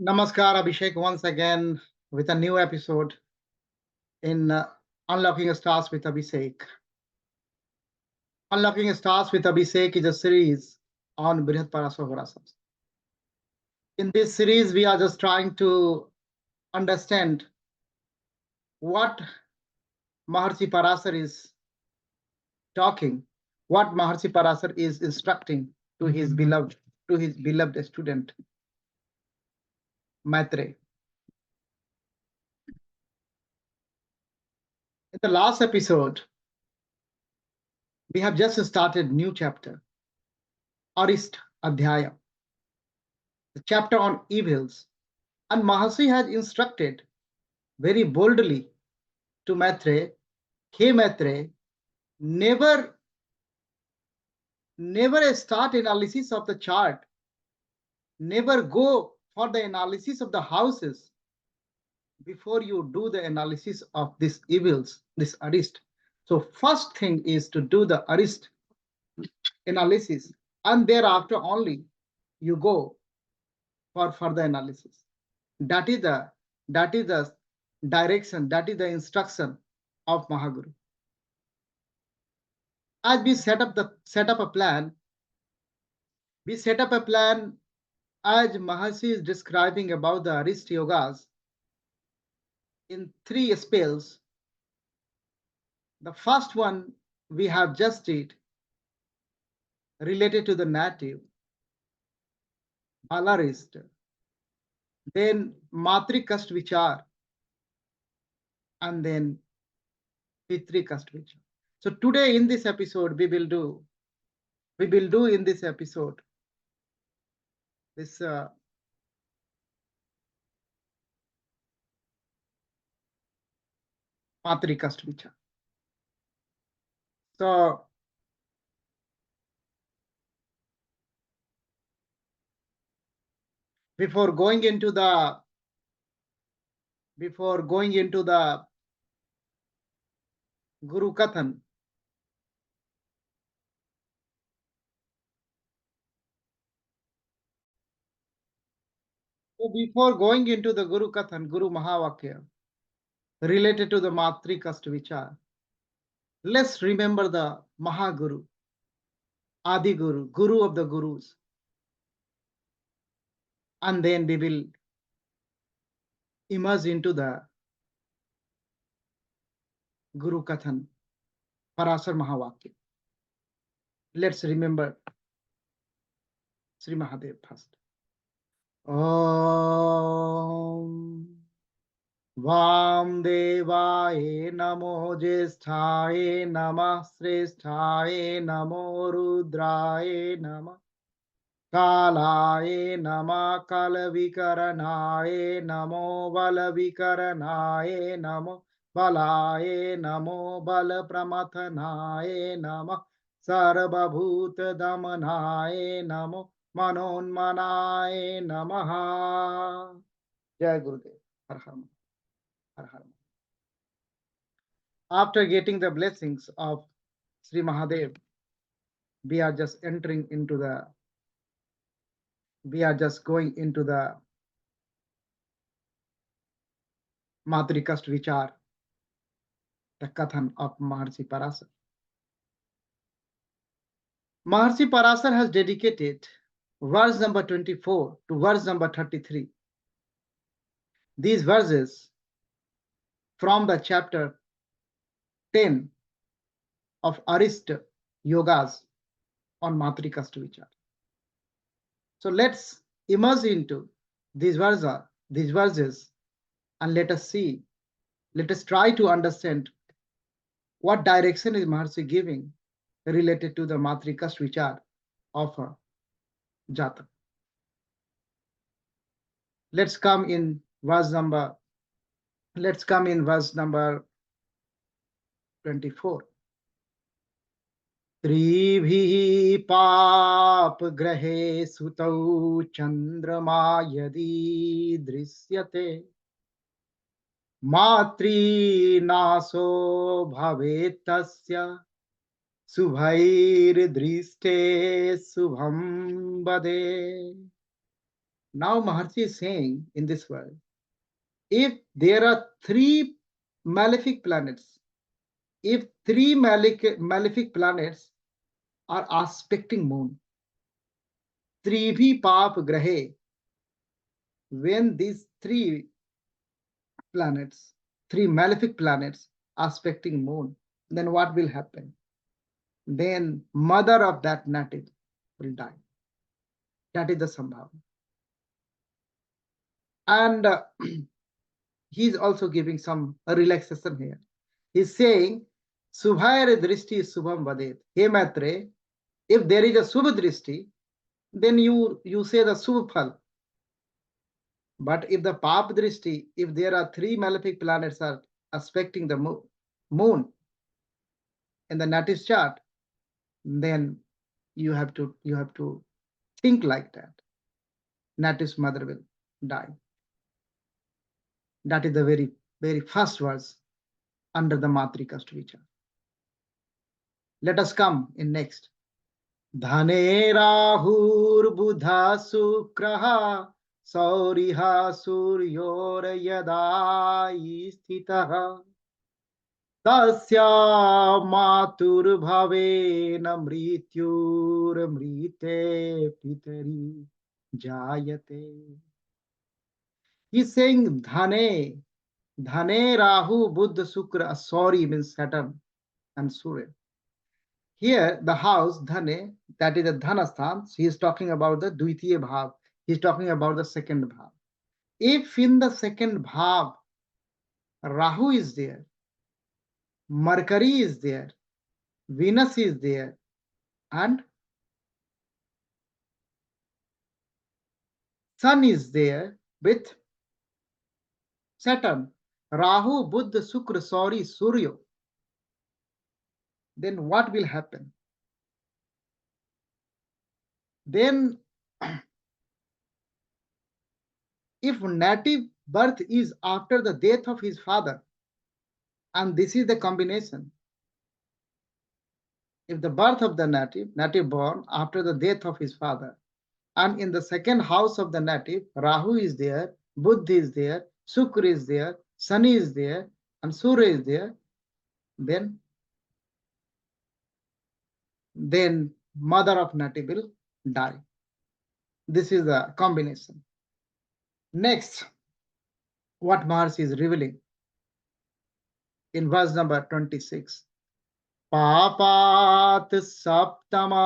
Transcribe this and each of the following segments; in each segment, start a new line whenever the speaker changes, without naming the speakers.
Namaskar, Abhishek, once again with a new episode in Unlocking Stars with Abhishek. Unlocking Stars with Abhishek is a series on Brihat Parashara. In this series, we are just trying to understand what Maharshi Parashar is talking, what Maharshi Parashar is instructing to his beloved student, Maitreya. In the last episode, we have just started new chapter, Arishtha Adhyaya, the chapter on evils. And Mahasi has instructed very boldly to Maitreya, hey Maitreya, never start analysis of the chart, never go for the analysis of the houses before you do the analysis of these evils, this Arishtha. So first thing is to do the Arishtha analysis, and thereafter only you go for further analysis. That is the direction, that is the instruction of Mahaguru. As we set up a plan, as Mahasi is describing about the Arishtha yogas in 3 spells. The first one we have just did related to the native, Balarishtha, then Matri Kast Vichar, and then Pitri Kast Vichar. So today in this episode, we will do in this episode this Matri Kast Vichar. So before going into the Guru Kathan, so before going into the Guru Kathan, Guru Mahavakya, related to the Matri Kast Vichar, let's remember the Mahaguru, Adi Guru, Guru of the Gurus. And then we will immerse into the Guru Kathan, Parashar Mahavakya. Let's remember Sri Mahadev first. Om Vamdevaye Namo Jyeshthaye Namah Shresthaye Namo Rudraye Namah Kalaye Namah Kalavikaranaye Namo Balavikaranaye Namo Balaye Namo Balapramathanaye Namah Sarvabhuta Damanaye Namo Manonmanaye Namaha. Jai Gurudev. Har Har Mahadev. Har Har Mahadev. After getting the blessings of Sri Mahadev, we are just going into the Matri Kast Vichar, the Kathan of Maharshi Parashar. Maharshi Parashar has dedicated verse number 24 to verse number 33. These verses from the chapter 10 of Arishtha yogas on Matri Kast Vichar. So let's immerse into these verses and let us try to understand what direction is Maharshi giving related to the Matri Kast Vichar of a Jatak. Let's come in verse number 24. त्रिभिः पापग्रहे सुतौ चन्द्रमा यदि दृश्यते मातृनाशो भवेत् तस्य शुभैर्दृष्टे शुभं वदे. Now Maharshi is saying in this world, if there are three malefic planets, if three malefic planets are aspecting moon, त्रिभी पाप grahe, when these planets, three malefic planets aspecting moon, then what will happen? Then mother of that native will die. That is the sambhava. And he is also giving some relaxation here. He's saying, Subhayare drishti subham vadet. Hey Maitre, if there is a subh drishti, then you say the subh phal. But if the pap drishti, if there are three malefic planets are aspecting the moon in the native chart, then you have to think like that. Native's mother will die. That is the very first verse under the Matrika Vichar. Let us come in next. Dhane Rahur Buddha Sukraha Sauriha Suryor Yadai Sthitaha Tasya Matur Bhavena Mrityur Mrite Pitari Jayate. He's saying Dhane Rahu Buddha Sukra. Sauri means Saturn and Surya. Here, the house, Dhane, that is the Dhanasthan, he is talking about the Dvitiya Bhav. He is talking about the second Bhav. If in the second Bhav, Rahu is there, Mercury is there, Venus is there, and Sun is there with Saturn, Rahu, Buddha, Sukra, Sauri, Surya, then what will happen? Then if native birth is after the death of his father, and this is the combination, if the birth of the native born after the death of his father, and in the second house of the native, Rahu is there, Buddha is there, Shukra is there, Shani is there, and Surya is there, then mother of native will die. This is the combination. Next, what Maharshi is revealing in verse number 26. Papat saptama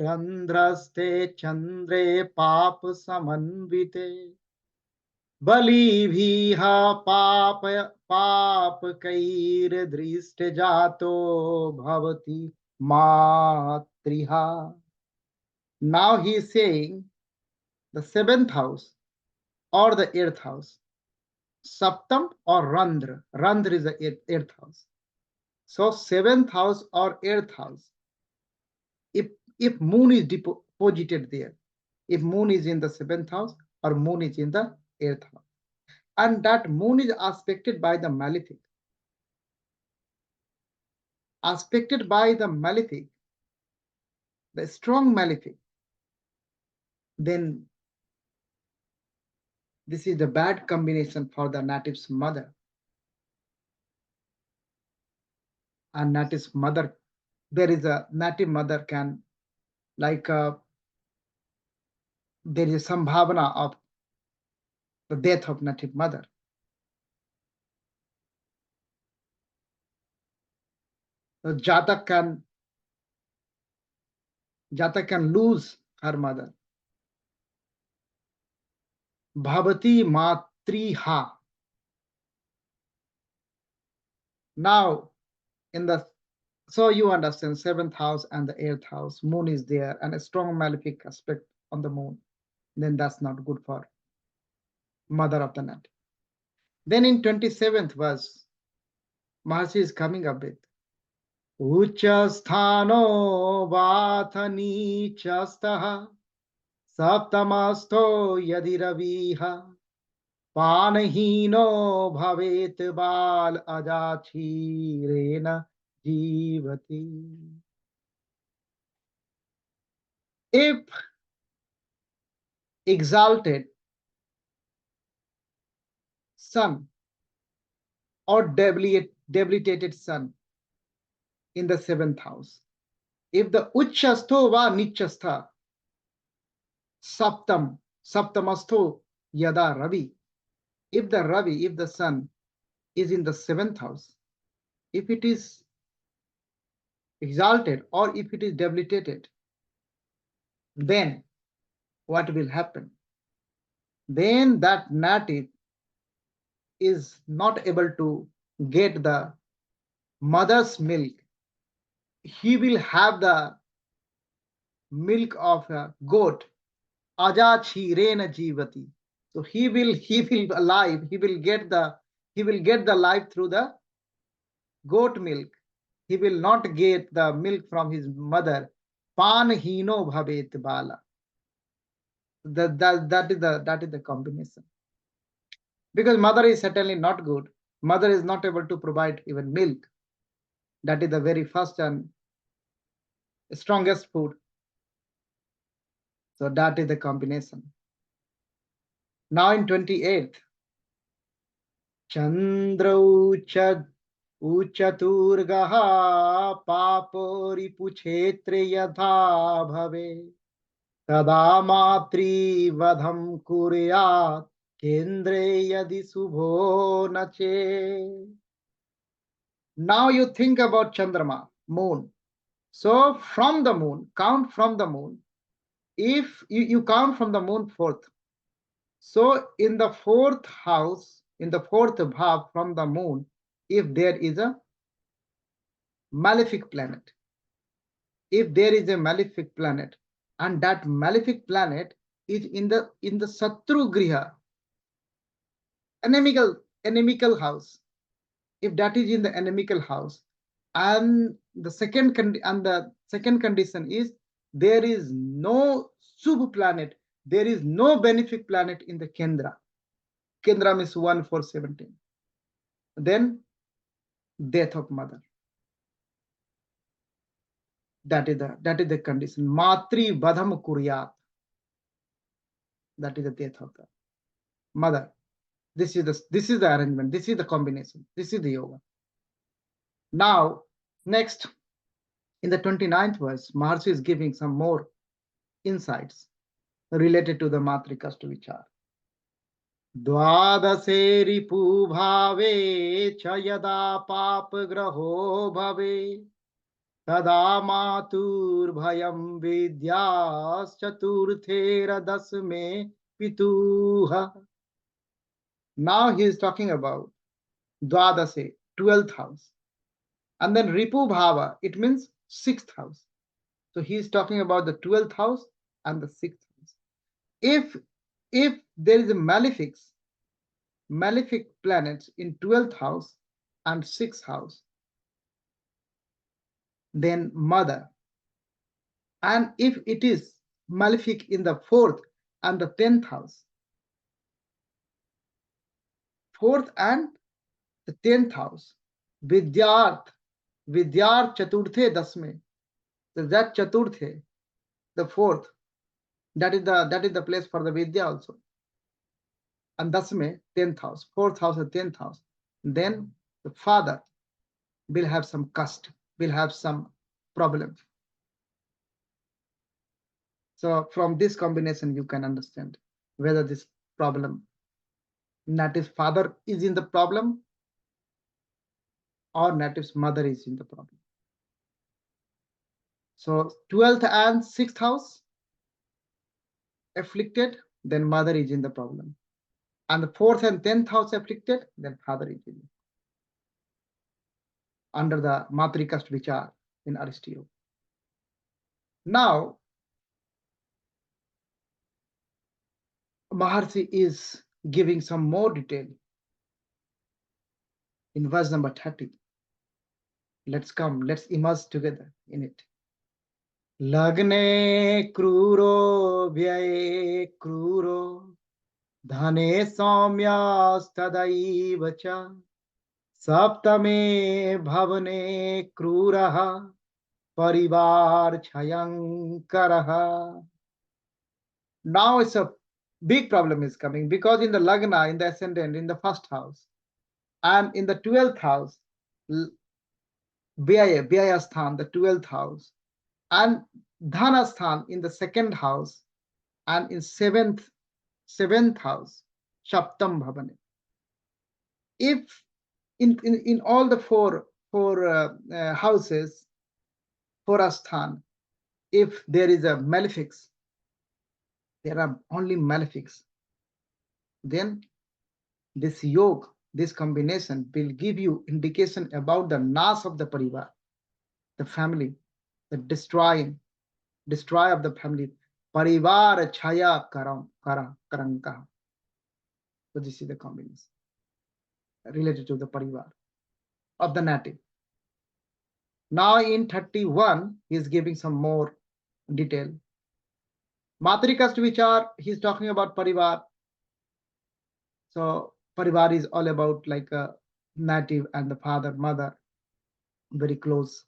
randraste chandre pap samanvite baliviha pap kair driste jato bhavati matriha. Now he is saying the seventh house or the eighth house, Saptam or Randra. Randra is the eighth house. So seventh house or eighth house, if moon is deposited there, if moon is in the seventh house or moon is in the eighth house, and that moon is aspected by the malefic, the strong malefic, then this is the bad combination for the native's mother. And native's mother, there is a native mother can, like there is some bhavana of the death of native mother. The Jatak can lose her mother. Bhavati matriha. Now, so you understand, seventh house and the eighth house, moon is there and a strong malefic aspect on the moon, then that's not good for mother of the native. Then in 27th verse, Maharshi is coming up with Ucha sthano vathani chastaha saptamasto yadi raviha panahino bhavet bal ajachirena jivati. If exalted sun or debilitated sun in the seventh house. If the uchastho va nichastha saptamastho yada Ravi. If the sun is in the seventh house, if it is exalted or if it is debilitated, then what will happen? Then that native is not able to get the mother's milk. He will have the milk of a goat. Aja chirena jivati. So he will alive. He will get the life through the goat milk. He will not get the milk from his mother. Pan hino bhavet bala. That is the combination. Because mother is certainly not good. Mother is not able to provide even milk. That is the very first and strongest food. So that is the combination. Now in 28th, Chandra uchaturgaha papori puchetre yadha bhave tada matri vadham kuryat kendre yadi subho nache. Now you think about Chandrama, moon. So from the moon, count from the moon. If you count from the moon fourth, so in the fourth house, in the fourth bhav from the moon, if there is a malefic planet, and that malefic planet is in the Satru Griha, enemical house, if that is in the enemical house, and the second condition is there is no Subh planet, there is no benefic planet in the Kendra. Kendra means 1 4 17. Then death of mother. That is the condition. Matri badham kuryat. That is the death of the mother. This is the arrangement. This is the combination. This is the yoga. Now, next, in the 29th verse, Maharshi is giving some more insights related to the Matrikastu Vichar. Dvadase ripu bhave cha yada pap graho bhave tada matur bhayam vidyas chaturthera dasme pituha. Now he is talking about Dvadase, 12th house. And then Ripu Bhava, it means 6th house. So he is talking about the 12th house and the 6th house. If there is a malefic planets in 12th house and 6th house, then mother. And if it is malefic in the 4th and the 10th house, 4th and the 10th house, Vidyarth Chaturthe Dasme. So that Chaturthe, the 4th, that is the place for the Vidya also. And Dasme, 10th house, 4th house and 10th house. Then the father will have some cust, will have some problem. So from this combination, you can understand whether this problem, native's father is in the problem or native's mother is in the problem. So 12th and 6th house afflicted, then mother is in the problem. And the 4th and 10th house afflicted, then father is in it. Under the Matrikast Vichar in Arishtha. Now, Maharshi is giving some more detail in verse number 30. Let's immerse together in it. Lagne kruro vyaye kruro dhane saumyastadaiva cha saptame bhavane kruraha parivar chhayankaraha. Now it's a big problem is coming, because in the Lagna, in the ascendant, in the first house, and in the 12th house, Vyaya Sthan, the 12th house, and Dhana Sthan in the second house, and in seventh house, Shaptam Bhavane. If in all the four houses, for Asthan, if there is a malefics, there are only malefics, then this yoga, this combination will give you indication about the nas of the parivar, the family, the destroy of the family. Parivar chaya karanka. So this is the combination related to the parivar of the native. Now in 31, he is giving some more detail. Matrikast Vichar, he is talking about parivar. So parivar is all about like a native and the father, mother, very close.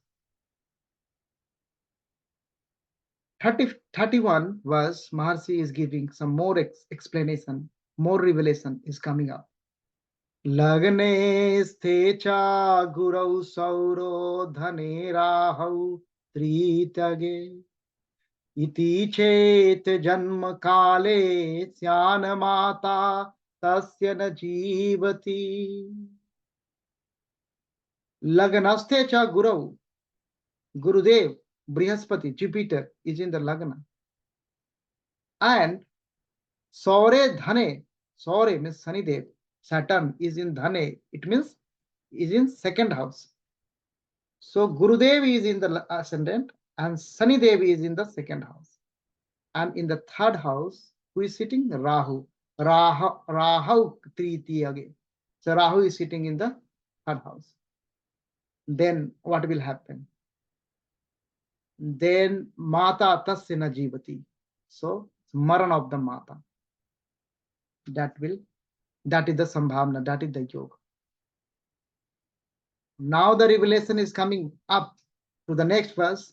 31 verse, Maharshi is giving some more explanation, more revelation is coming up. Lagne stecha gurau sauro dhane rahau tritage iti chet janma kale syana mata tasya na jivati. Lagnaste cha gurau, Gurudev, Brihaspati, Jupiter is in the Lagna. And Saure Dhane, Saure means Sanidev, Saturn is in Dhane, it means is in second house. So Gurudev is in the ascendant and Sanidev is in the second house. And in the third house, who is sitting? Rahu. Rahu Triti again. So Rahu is sitting in the third house. Then what will happen? Then Mata Tasya na Jivati. So Maran of the Mata. That is the Sambhavna, that is the yoga. Now the revelation is coming up to the next verse.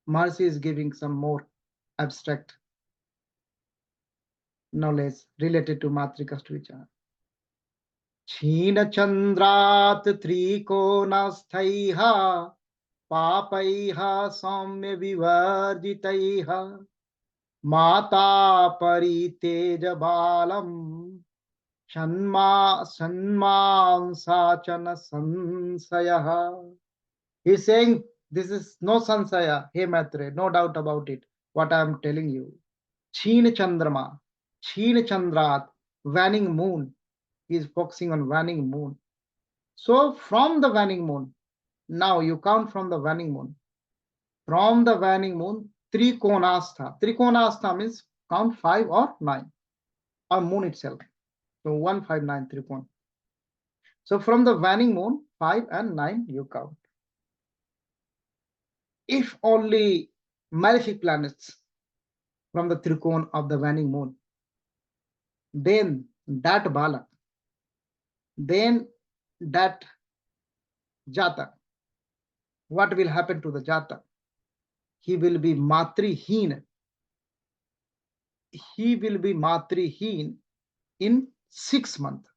Maharshi is giving some more abstract knowledge related to Matrikasta Vichara. China Chandrat Trikonasthaiha Papaiha Saumya Vivarjitaiha Mata Pariteja Balam Shanman Sachana Sansaya. He's saying this is no Sansaya, hey Matre, no doubt about it. What I am telling you. Cheen Chandrama, Cheen Chandrat, waning moon. He is focusing on waning moon. So from the waning moon, now you count from the waning moon. From the waning moon, Trikonastha. Trikonastha means count 5 or 9, or moon itself. So 1, 5, 9, Trikon. So from the waning moon, 5 and 9 you count. If only malefic planets from the Trikon of the waning moon, then that Balak, then that Jata, what will happen to the Jata? He will be Matrihin. He will be Matrihin in 6 months.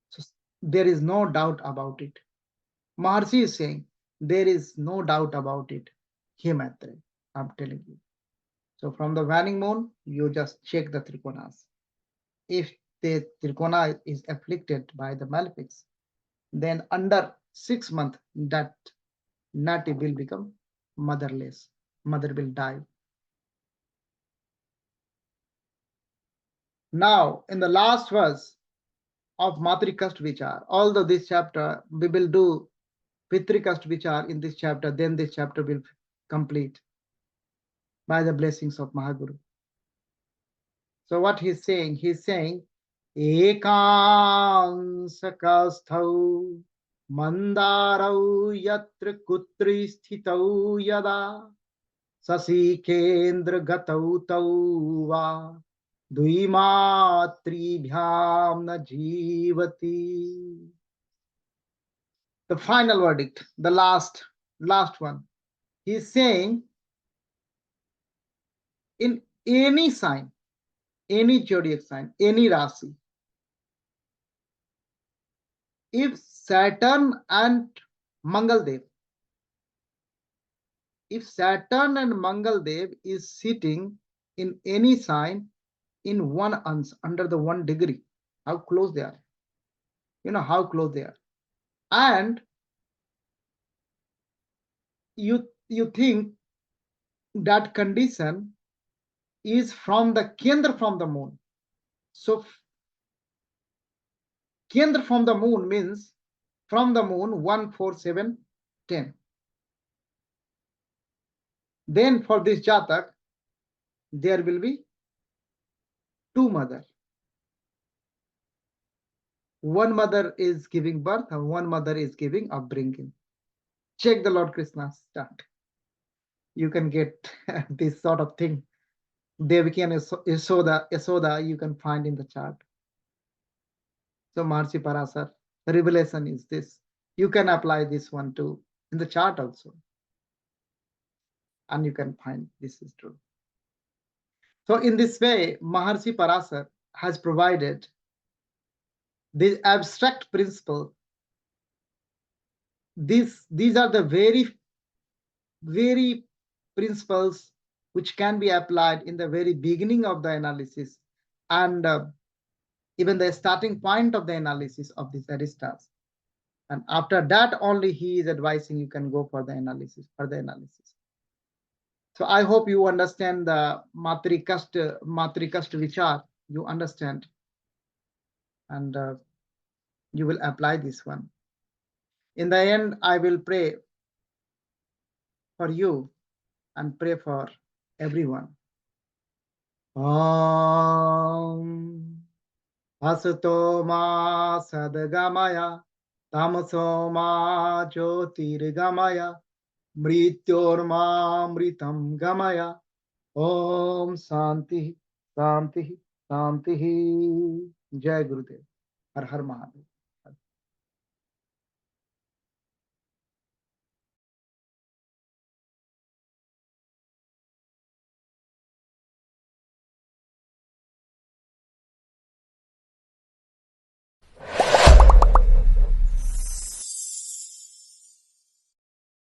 So there is no doubt about it. Maharshi is saying there is no doubt about it. Hematre, I'm telling you. So from the waning moon, you just check the Trikonas. If the Trikona is afflicted by the malefics, then under 6 months, that native will become motherless. Mother will die. Now, in the last verse of Matrikast Vichar, although this chapter, we will do Pitrikast Vichar in this chapter, then this chapter will complete by the blessings of Mahaguru. So what he's saying Ekansakasthau Mandarau Yatra Kutri Sthitau Yada Sasi Kendra Gatau Tauva Duimatribhyam na Jivati. The final verdict, the last one. He's saying in any sign, any zodiac sign, any Rasi. If Saturn and Mangal Dev, if Saturn and Mangal Dev is sitting in any sign in 1 ounce under the 1 degree, how close they are? You know how close they are. And you think that condition is from the Kendra from the moon. So Kendra from the moon means from the moon 1, 4, 7, 10. Then for this Jatak, there will be two mothers. One mother is giving birth and one mother is giving upbringing. Check the Lord Krishna's chart. You can get this sort of thing. Devaki and Yasoda, you can find in the chart. So Marsi Parasar, the revelation is this. You can apply this one too in the chart also. And you can find this is true. So in this way, Maharshi Parasar has provided the abstract principle. These are the very principles which can be applied in the very beginning of the analysis and even the starting point of the analysis of these Aristas. And after that only he is advising you can go for the analysis, further analysis. So I hope you understand the Matrikast Vichar, you understand, and you will apply this one. In the end, I will pray for you and pray for everyone. Om Asato ma sadgamaya tamaso ma jyotirgamaya mrityorma mritam gamaya. Om Santi Santi Santi. Jai Gurudev. Har Har Mahadev.